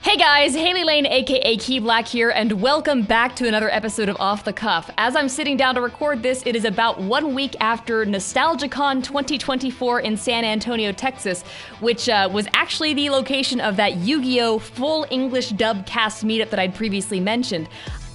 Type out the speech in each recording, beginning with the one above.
Hey guys, Hailey Lain aka Key Black here, and welcome back to another episode of Off the Cuff. As I'm sitting down to record this, it is about 1 week after NostalgiaCon 2024 in San Antonio, Texas, which was actually the location of that Yu-Gi-Oh! Full English dub cast meetup that I'd previously mentioned.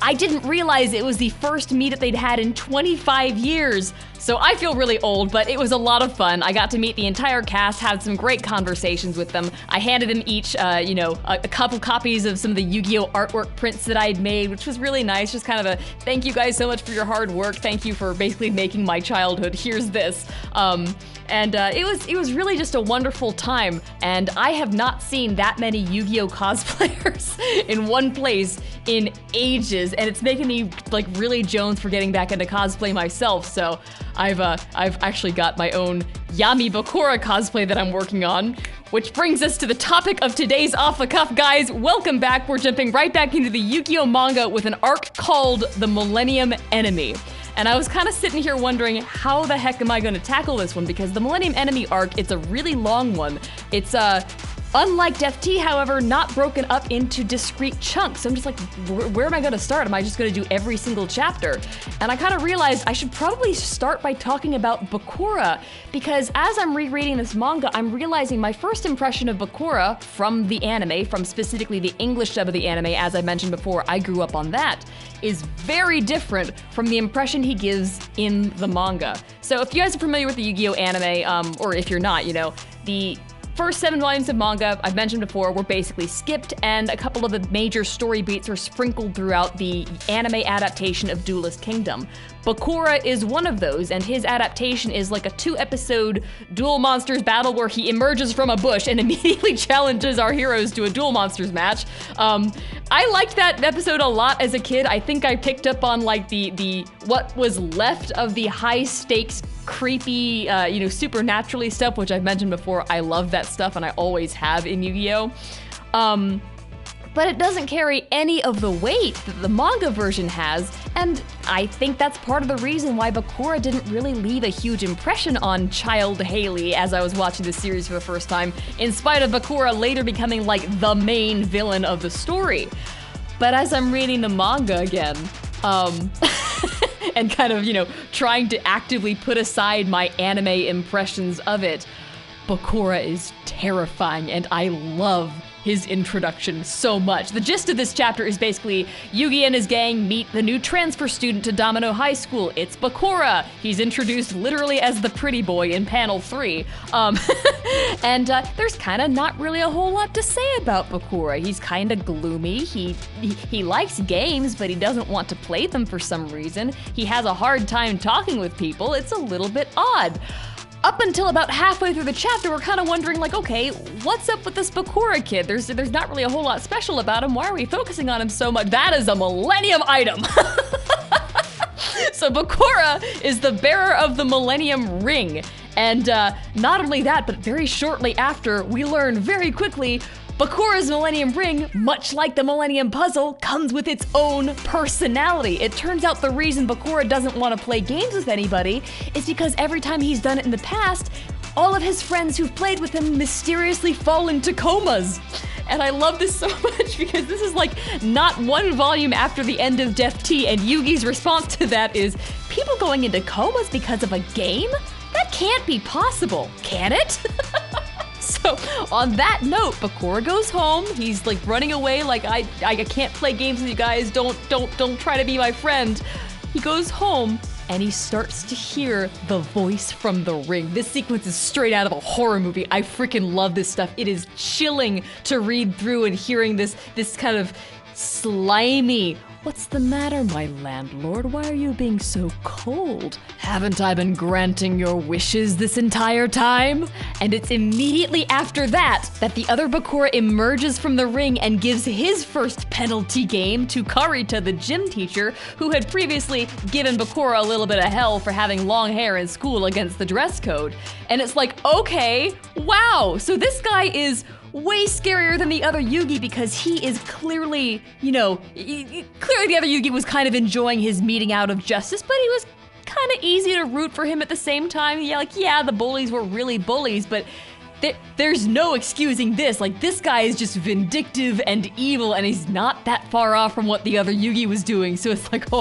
I didn't realize it was the first meetup they'd had in 25 years. So I feel really old, but it was a lot of fun. I got to meet the entire cast, had some great conversations with them. I handed them each, a couple copies of some of the Yu-Gi-Oh! Artwork prints that I'd made, which was really nice. Just kind of a thank you guys so much for your hard work. Thank you for basically making my childhood. Here's this. It was really just a wonderful time, and I have not seen that many Yu-Gi-Oh! Cosplayers in one place in ages, and it's making me like really Jones for getting back into cosplay myself. So I've actually got my own Yami Bakura cosplay that I'm working on, which brings us to the topic of today's Off the Cuff, guys. Welcome back. We're jumping right back into the Yu-Gi-Oh! Manga with an arc called the Millennium Enemy. And I was kind of sitting here wondering, how the heck am I going to tackle this one? Because the Millennium Enemy arc, it's a really long one. It's unlike Death Tea, however, not broken up into discrete chunks. So I'm just like, where am I going to start? Am I just going to do every single chapter? And I kind of realized I should probably start by talking about Bakura, because as I'm rereading this manga, I'm realizing my first impression of Bakura from the anime, from specifically the English dub of the anime, as I mentioned before, I grew up on that, is very different from the impression he gives in the manga. So if you guys are familiar with the Yu-Gi-Oh! Anime, or if you're not, the first 7 volumes of manga, I've mentioned before, were basically skipped, and a couple of the major story beats are sprinkled throughout the anime adaptation of Duelist Kingdom. Bakura is one of those, and his adaptation is like a 2-episode Duel Monsters battle where he emerges from a bush and immediately challenges our heroes to a Duel Monsters match. I liked that episode a lot as a kid. I think I picked up on like the what was left of the high stakes, creepy, supernaturally stuff, which I've mentioned before. I love that stuff, and I always have in Yu-Gi-Oh! But it doesn't carry any of the weight that the manga version has, and I think that's part of the reason why Bakura didn't really leave a huge impression on child Hailey as I was watching the series for the first time, in spite of Bakura later becoming like the main villain of the story. But as I'm reading the manga again, and kind of, trying to actively put aside my anime impressions of it, Bakura is terrifying, and I love his introduction so much. The gist of this chapter is basically Yugi and his gang meet the new transfer student to Domino High School. It's Bakura. He's introduced literally as the pretty boy in panel 3. There's kind of not really a whole lot to say about Bakura. He's kind of gloomy. He likes games, but he doesn't want to play them for some reason. He has a hard time talking with people. It's a little bit odd. Up until about halfway through the chapter, we're kind of wondering, like, okay, what's up with this Bakura kid? There's not really a whole lot special about him. Why are we focusing on him so much? That is a Millennium item! So Bakura is the bearer of the Millennium Ring. And not only that, but very shortly after, we learn very quickly Bakura's Millennium Ring, much like the Millennium Puzzle, comes with its own personality. It turns out the reason Bakura doesn't want to play games with anybody is because every time he's done it in the past, all of his friends who've played with him mysteriously fall into comas. And I love this so much because this is like not 1 volume after the end of Death Tea, and Yugi's response to that is, people going into comas because of a game? That can't be possible, can it? So on that note, Bakura goes home. He's like running away, like I can't play games with you guys. Don't try to be my friend. He goes home and he starts to hear the voice from the ring. This sequence is straight out of a horror movie. I freaking love this stuff. It is chilling to read through and hearing this kind of slimy, "What's the matter, my landlord? Why are you being so cold? Haven't I been granting your wishes this entire time?" And it's immediately after that the other Bakura emerges from the ring and gives his first penalty game to Karita, the gym teacher, who had previously given Bakura a little bit of hell for having long hair in school against the dress code. And it's like, okay, wow, so this guy is way scarier than the other Yugi because he is clearly, clearly the other Yugi was kind of enjoying his meting out of justice, but he was kind of easy to root for him at the same time. Yeah, the bullies were really bullies, but there's no excusing this. Like, this guy is just vindictive and evil, and he's not that far off from what the other Yugi was doing. So it's like,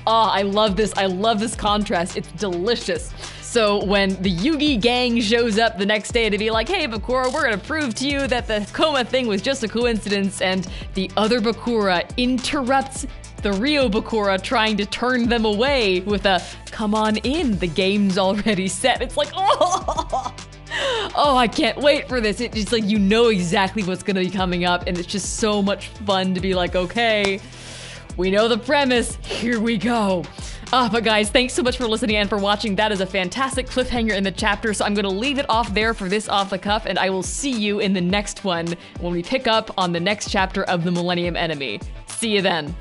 I love this. I love this contrast. It's delicious. So when the Yugi gang shows up the next day to be like, hey, Bakura, we're gonna prove to you that the coma thing was just a coincidence, and the other Bakura interrupts the Rio Bakura trying to turn them away with a, come on in, the game's already set. It's like, oh, I can't wait for this. It's like, you know exactly what's gonna be coming up, and it's just so much fun to be like, okay, we know the premise, here we go. But guys, thanks so much for listening and for watching. That is a fantastic cliffhanger in the chapter, so I'm gonna leave it off there for this Off the Cuff, and I will see you in the next one when we pick up on the next chapter of the Millennium Enemy. See you then.